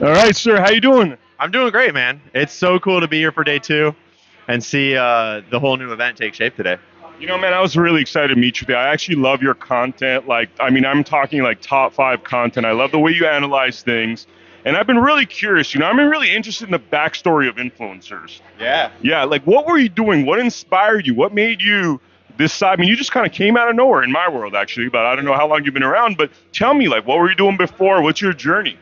All right, sir. How you doing? I'm doing great, man. It's so cool to be here for day two and see the whole new event take shape today. Man, I was really excited to meet you today. I actually love your content. I'm talking like top five content. I love the way you analyze things. And I've been really curious. I'm really interested in the backstory of influencers. Yeah. Yeah, like what were you doing? What inspired you? What made you decide? You just kind of came out of nowhere in my world, actually. But I don't know how long you've been around. But tell me, like, what were you doing before? What's your journey?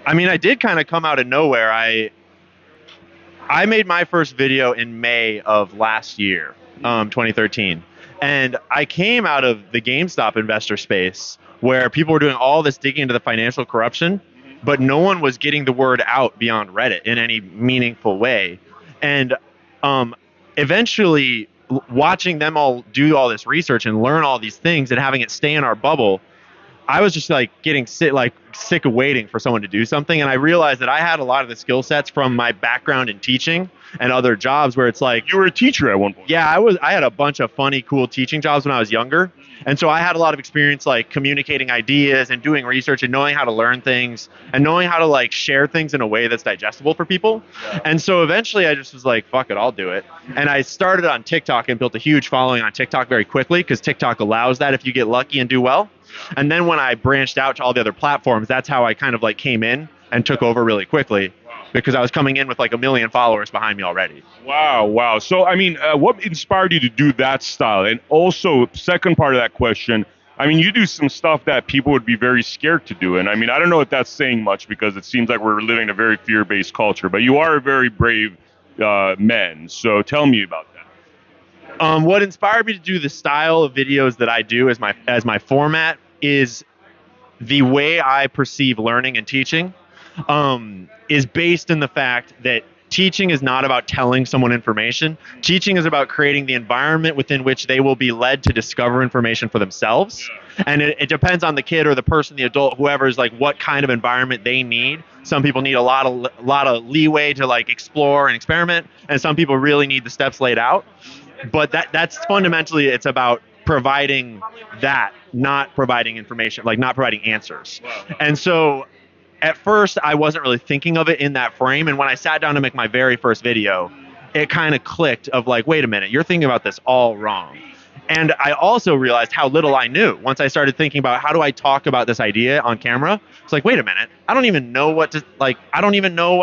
I did kind of come out of nowhere. I made my first video in May of last year, 2013. And I came out of the GameStop investor space where people were doing all this digging into the financial corruption, but no one was getting the word out beyond Reddit in any meaningful way. And eventually, watching them all do all this research and learn all these things and having it stay in our bubble, I was just like getting sick of waiting for someone to do something. And I realized that I had a lot of the skill sets from my background in teaching and other jobs where it's like, You were a teacher at one point. yeah, I had a bunch of funny, cool teaching jobs when I was younger. And so I had a lot of experience like communicating ideas and doing research and knowing how to learn things and knowing how to like share things in a way that's digestible for people. And so eventually I just was like, fuck it, I'll do it. And I started on TikTok and built a huge following on TikTok very quickly because TikTok allows that if you get lucky and do well. And then when I branched out to all the other platforms, that's how I kind of like came in and took over really quickly because I was coming in with like 1 million followers behind me already. Wow, wow. So, what inspired you to do that style? And also, second part of that question, you do some stuff that people would be very scared to do. And I don't know if that's saying much because it seems like we're living in a very fear-based culture, but you are a very brave man. So tell me about that. What inspired me to do the style of videos that I do as my format is the way I perceive learning and teaching is based in the fact that teaching is not about telling someone information. Teaching is about creating the environment within which they will be led to discover information for themselves. And it depends on the kid or the person, the adult, whoever is like what kind of environment they need. Some people need a lot of leeway to like explore and experiment, and some people really need the steps laid out. But that's fundamentally it's about providing that, not providing information, like not providing answers. And so at first I wasn't really thinking of it in that frame. And when I sat down to make my very first video, it kind of clicked of like, wait a minute, you're thinking about this all wrong. And I also realized how little I knew once I started thinking about how do I talk about this idea on camera. It's like, wait a minute, I don't even know what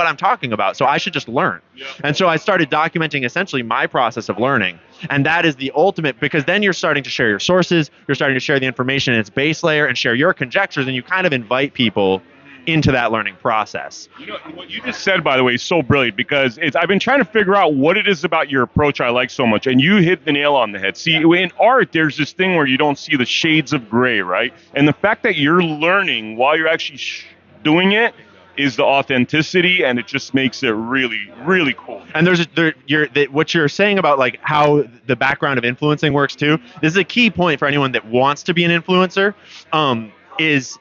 I'm talking about. So I should just learn. And so I started documenting essentially my process of learning. And that is the ultimate, because then you're starting to share your sources, you're starting to share the information in its base layer and share your conjectures, and you kind of invite people into that learning process. What you just said, by the way, is so brilliant because I've been trying to figure out what it is about your approach I like so much, and you hit the nail on the head. See, in art, there's this thing where you don't see the shades of gray, right? And the fact that you're learning while you're actually doing it is the authenticity, and it just makes it really, really cool. And what you're saying about like how the background of influencing works too. This is a key point for anyone that wants to be an influencer. Is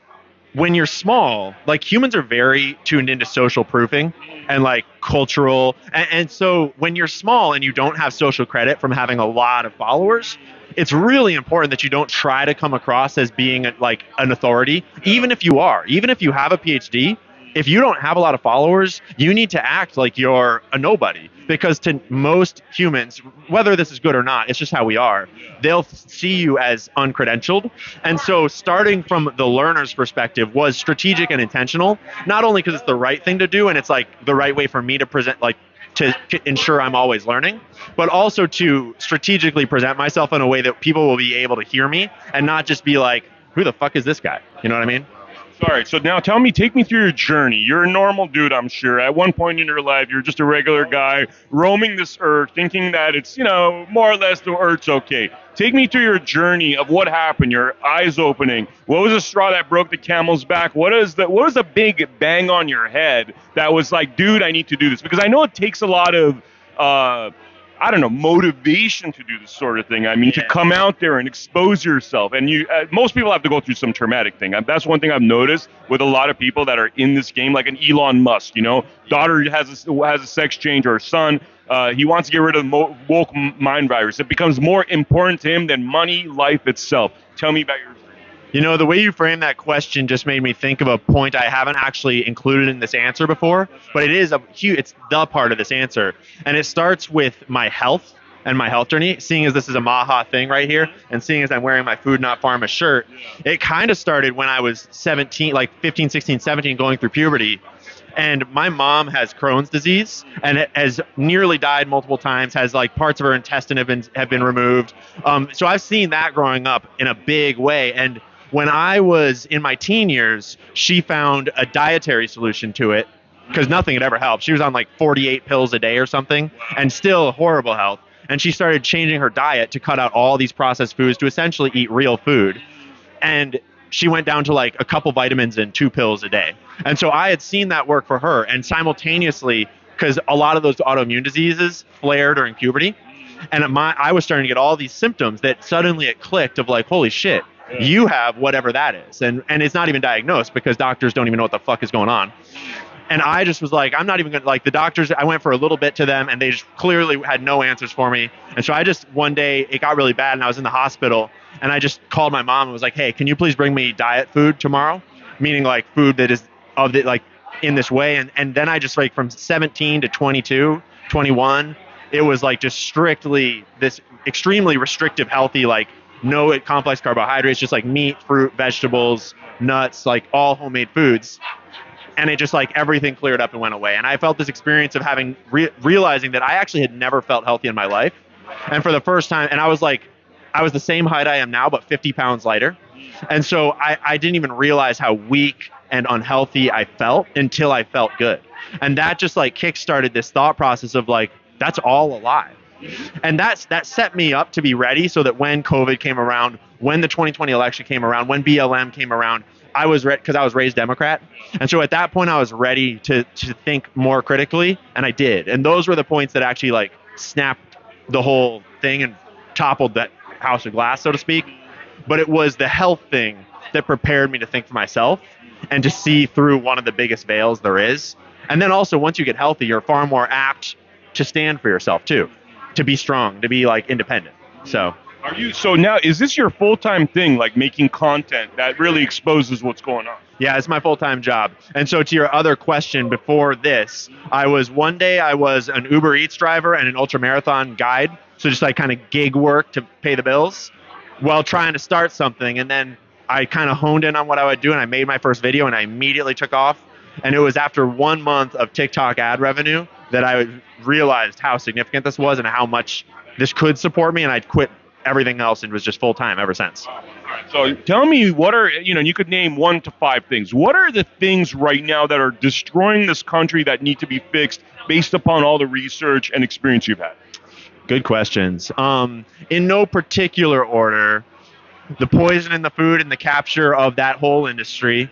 when you're small, like humans are very tuned into social proofing and like cultural. And so when you're small and you don't have social credit from having a lot of followers, it's really important that you don't try to come across as being like an authority, even if you have a PhD. If you don't have a lot of followers, you need to act like you're a nobody, because to most humans, whether this is good or not, it's just how we are. They'll see you as uncredentialed. And so starting from the learner's perspective was strategic and intentional, not only because it's the right thing to do and it's like the right way for me to present, like to ensure I'm always learning, but also to strategically present myself in a way that people will be able to hear me and not just be like, who the fuck is this guy? You know what I mean? All right, so now take me through your journey. You're a normal dude, I'm sure. At one point in your life, you're just a regular guy roaming this earth, thinking that it's, more or less the earth's okay. Take me through your journey of what happened, your eyes opening. What was the straw that broke the camel's back? What was the big bang on your head that was like, dude, I need to do this? Because I know it takes a lot of motivation to do this sort of thing. To come out there and expose yourself. And most people have to go through some traumatic thing. That's one thing I've noticed with a lot of people that are in this game, like an Elon Musk, daughter has a sex change, or son, he wants to get rid of the woke mind virus. It becomes more important to him than money, life itself. Tell me about yours. You know, the way you frame that question just made me think of a point I haven't actually included in this answer before, but it is a huge, it's the part of this answer. And it starts with my health and my health journey. Seeing as this is a Maha thing right here, and seeing as I'm wearing my Food Not Pharma shirt, it kind of started when I was 17, like 15, 16, 17, going through puberty. And my mom has Crohn's disease and it has nearly died multiple times, has like parts of her intestine have been removed. So I've seen that growing up in a big way. And when I was in my teen years, she found a dietary solution to it because nothing had ever helped. She was on like 48 pills a day or something and still horrible health. And she started changing her diet to cut out all these processed foods to essentially eat real food. And she went down to like a couple vitamins and 2 pills a day. And so I had seen that work for her. And simultaneously, because a lot of those autoimmune diseases flare during puberty, and I was starting to get all these symptoms that suddenly it clicked of like, holy shit, you have whatever that is. And it's not even diagnosed because doctors don't even know what the fuck is going on. And I just was like, I'm not even going to, like, the doctors, I went for a little bit to them and they just clearly had no answers for me. And so I just, one day, it got really bad and I was in the hospital and I just called my mom and was like, hey, can you please bring me diet food tomorrow? Meaning like food that is of the, like in this way. And then I just like from 17 to 22, 21, it was like just strictly this extremely restrictive, healthy, like no complex carbohydrates, just like meat, fruit, vegetables, nuts, like all homemade foods. And it just like everything cleared up and went away. And I felt this experience of having realizing that I actually had never felt healthy in my life. And for the first time, and I was the same height I am now, but 50 pounds lighter. And so I didn't even realize how weak and unhealthy I felt until I felt good. And that just like kickstarted this thought process of like, that's all a lie. And that set me up to be ready so that when COVID came around, when the 2020 election came around, when BLM came around, I was ready because I was raised Democrat. And so at that point, I was ready to think more critically, and I did. And those were the points that actually like snapped the whole thing and toppled that house of glass, so to speak. But it was the health thing that prepared me to think for myself and to see through one of the biggest veils there is. And then also, once you get healthy, you're far more apt to stand for yourself too, to be strong, to be like independent. So now, is this your full-time thing, like making content that really exposes what's going on? Yeah, it's my full-time job. And so to your other question before this, one day I was an Uber Eats driver and an ultramarathon guide. So just like kind of gig work to pay the bills while trying to start something. And then I kind of honed in on what I would do and I made my first video and I immediately took off. And it was after 1 month of TikTok ad revenue that I realized how significant this was and how much this could support me. And I'd quit everything else and was just full time ever since. So tell me, what are, you could name 1 to 5 things. What are the things right now that are destroying this country that need to be fixed based upon all the research and experience you've had? Good questions. In no particular order, the poison in the food and the capture of that whole industry,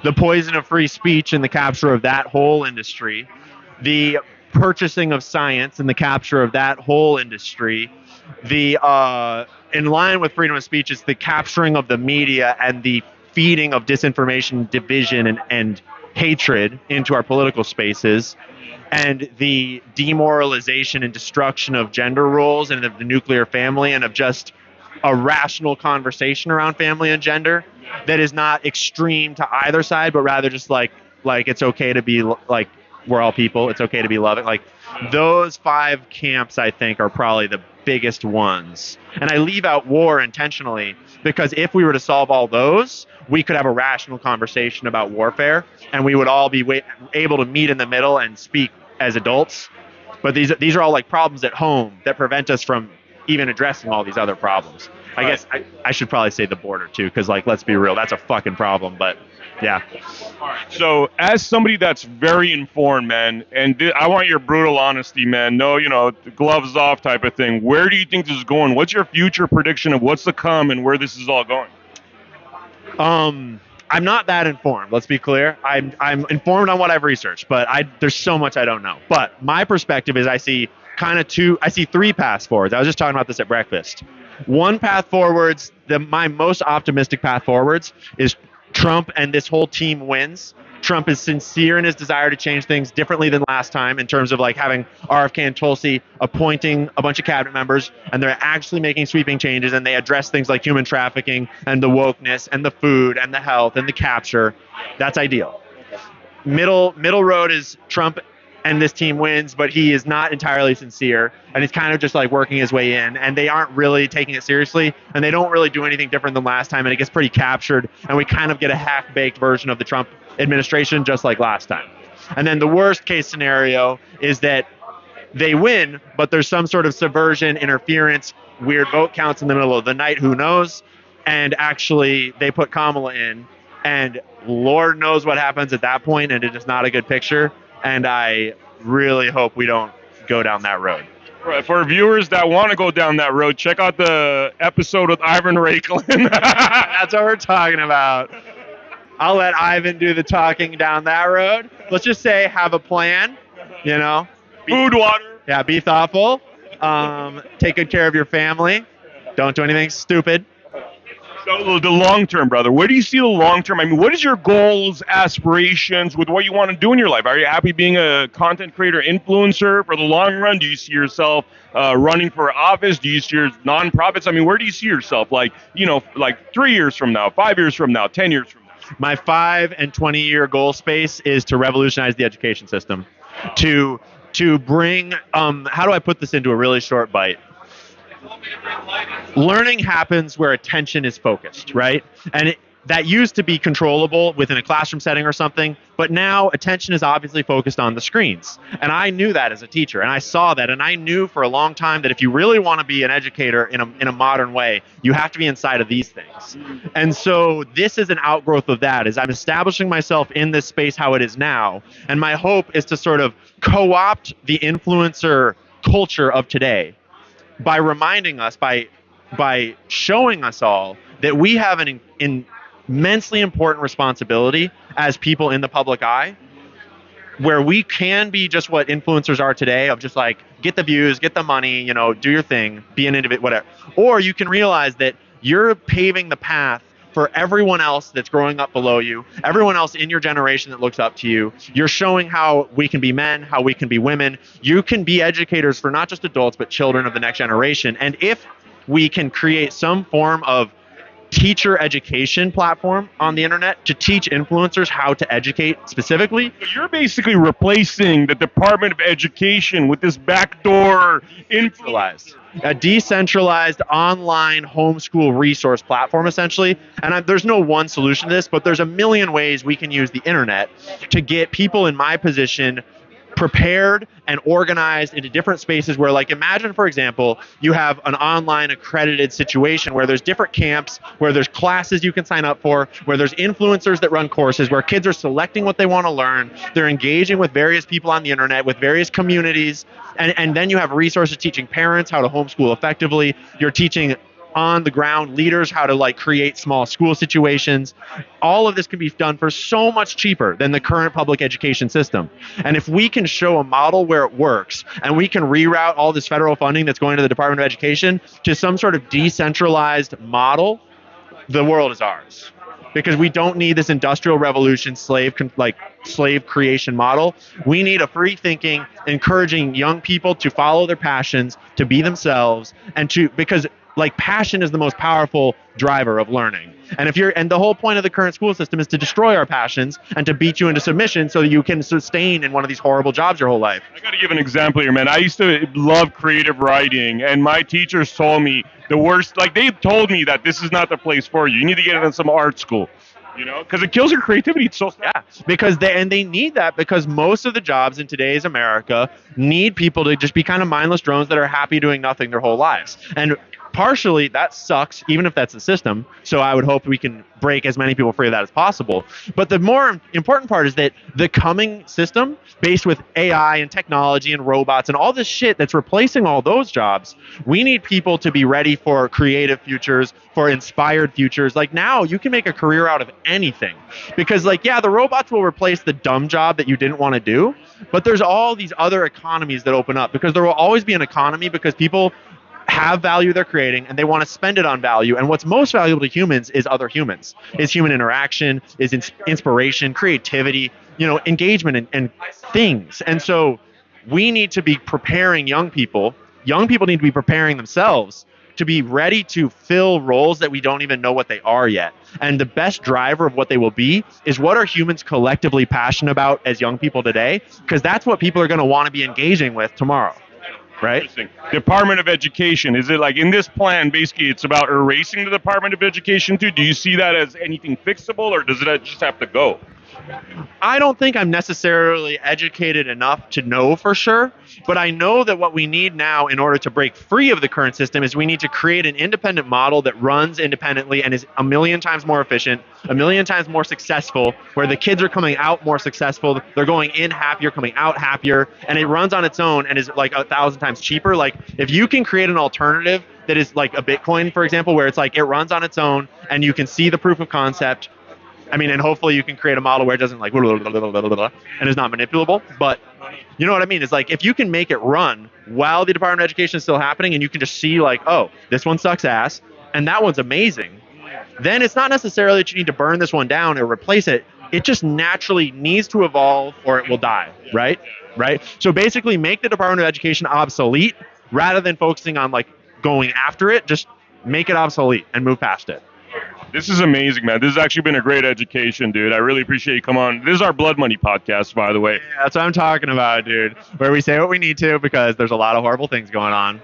the poison of free speech and the capture of that whole industry, the purchasing of science and the capture of that whole industry, in line with freedom of speech is the capturing of the media and the feeding of disinformation, division, and hatred into our political spaces, and the demoralization and destruction of gender roles and of the nuclear family and of just a rational conversation around family and gender that is not extreme to either side, but rather just like it's okay to be like, we're all people, it's okay to be loving. Like those 5 camps, I think, are probably the biggest ones. And I leave out war intentionally because if we were to solve all those, we could have a rational conversation about warfare and we would all be able to meet in the middle and speak as adults. But these are all like problems at home that prevent us from even addressing all these other problems. I guess I should probably say the border too, because like, let's be real, that's a fucking problem. But yeah. All right. So as somebody that's very informed, man, and I want your brutal honesty, man. No, gloves off type of thing. Where do you think this is going? What's your future prediction of what's to come and where this is all going? I'm not that informed. Let's be clear. I'm informed on what I've researched, but there's so much I don't know. But my perspective is I see 3 paths forwards. I was just talking about this at breakfast. One path forwards, my most optimistic path forwards is Trump and this whole team wins. Trump is sincere in his desire to change things differently than last time in terms of like having RFK and Tulsi appointing a bunch of cabinet members, and they're actually making sweeping changes, and they address things like human trafficking and the wokeness and the food and the health and the capture. That's ideal. Middle road is Trump and this team wins, but he is not entirely sincere, and he's kind of just like working his way in, and they aren't really taking it seriously, and they don't really do anything different than last time, and it gets pretty captured, and we kind of get a half-baked version of the Trump administration just like last time. And then the worst case scenario is that they win, but there's some sort of subversion, interference, weird vote counts in the middle of the night, who knows, and actually they put Kamala in, and Lord knows what happens at that point, and it is not a good picture. And I really hope we don't go down that road. Right, for viewers that want to go down that road, check out the episode with Ivan Raiklin. That's what we're talking about. I'll let Ivan do the talking down that road. Let's just say have a plan, you know. Food, water. Yeah, be thoughtful. Take good care of your family. Don't do anything stupid. So the long term, brother, where do you see the long term? I mean, what is your goals, aspirations with what you want to do in your life? Are you happy being a content creator, influencer for the long run? Do you see yourself running for office? Do you see your nonprofits? I mean, where do you see yourself? Like, you know, like 3 years from now, 5 years from now, 10 years from now? My 5 and 20-year goal space is to revolutionize the education system. To bring, how do I put this into a really short bite? Learning happens where attention is focused, right? And that used to be controllable within a classroom setting or something, but now attention is obviously focused on the screens. And I knew that as a teacher, and I saw that, and I knew for a long time that if you really want to be an educator in a modern way, you have to be inside of these things. And so this is an outgrowth of that, is I'm establishing myself in this space how it is now, and my hope is to sort of co-opt the influencer culture of today by reminding us, by showing us all that we have an immensely important responsibility as people in the public eye, where we can be just what influencers are today, of just like, get the views, get the money, you know, do your thing, be an individual, whatever. Or you can realize that you're paving the path for everyone else that's growing up below you, everyone else in your generation that looks up to you. You're showing how we can be men, how we can be women. You can be educators for not just adults, but children of the next generation. And if we can create some form of teacher education platform on the internet to teach influencers how to educate specifically. You're basically replacing the Department of Education with this backdoor influence. A decentralized online homeschool resource platform, essentially. And there's no one solution to this, but there's a million ways we can use the internet to get people in my position prepared and organized into different spaces where, like, imagine, for example, you have an online accredited situation where there's different camps, where there's classes you can sign up for, where there's influencers that run courses, where kids are selecting what they want to learn, they're engaging with various people on the internet, with various communities, and then you have resources teaching parents how to homeschool effectively. You're teaching on the ground leaders how to like create small school situations. All of this can be done for so much cheaper than the current public education system. And if we can show a model where it works, and we can reroute all this federal funding that's going to the Department of Education to some sort of decentralized model, the world is ours. Because we don't need this industrial revolution slave creation model. We need a free thinking, encouraging young people to follow their passions, to be themselves, and because like passion is the most powerful driver of learning. And the whole point of the current school system is to destroy our passions and to beat you into submission so that you can sustain in one of these horrible jobs your whole life. I got to give an example here, man. I used to love creative writing, and my teachers told me the worst, like they told me that this is not the place for you. You need to get into some art school. You know, because it kills your creativity. It's so sad. Yeah, because they need that, because most of the jobs in today's America need people to just be kind of mindless drones that are happy doing nothing their whole lives. And partially that sucks, even if that's the system. So I would hope we can break as many people free of that as possible. But the more important part is that the coming system, based with AI and technology and robots and all this shit that's replacing all those jobs, we need people to be ready for creative futures, for inspired futures. Like now, you can make a career out of anything. Because like, yeah, the robots will replace the dumb job that you didn't want to do, but there's all these other economies that open up, because there will always be an economy, because people have value they're creating, and they want to spend it on value. And what's most valuable to humans is other humans, is human interaction, is inspiration, creativity, engagement and things. And so we need to be preparing young people. Young people need to be preparing themselves to be ready to fill roles that we don't even know what they are yet. And the best driver of what they will be is what are humans collectively passionate about as young people today, because that's what people are going to want to be engaging with tomorrow. Right? Department of Education. Is it like in this plan, basically it's about erasing the Department of Education too? Do you see that as anything fixable, or does it just have to go? I don't think I'm necessarily educated enough to know for sure, but I know that what we need now in order to break free of the current system is we need to create an independent model that runs independently and is a million times more efficient, a million times more successful, where the kids are coming out more successful, they're going in happier, coming out happier, and it runs on its own and is like 1,000 times cheaper. Like if you can create an alternative that is like a Bitcoin, for example, where it's like it runs on its own and you can see the proof of concept. I mean, and hopefully you can create a model where it doesn't like and is not manipulable. But you know what I mean? It's like if you can make it run while the Department of Education is still happening and you can just see like, oh, this one sucks ass and that one's amazing, then it's not necessarily that you need to burn this one down or replace it. It just naturally needs to evolve or it will die, right? Right? So basically make the Department of Education obsolete rather than focusing on like going after it. Just make it obsolete and move past it. This is amazing, man. This has actually been a great education, dude. I really appreciate you coming on. This is our Blood Money podcast, by the way. Yeah, that's what I'm talking about, dude. Where we say what we need to because there's a lot of horrible things going on.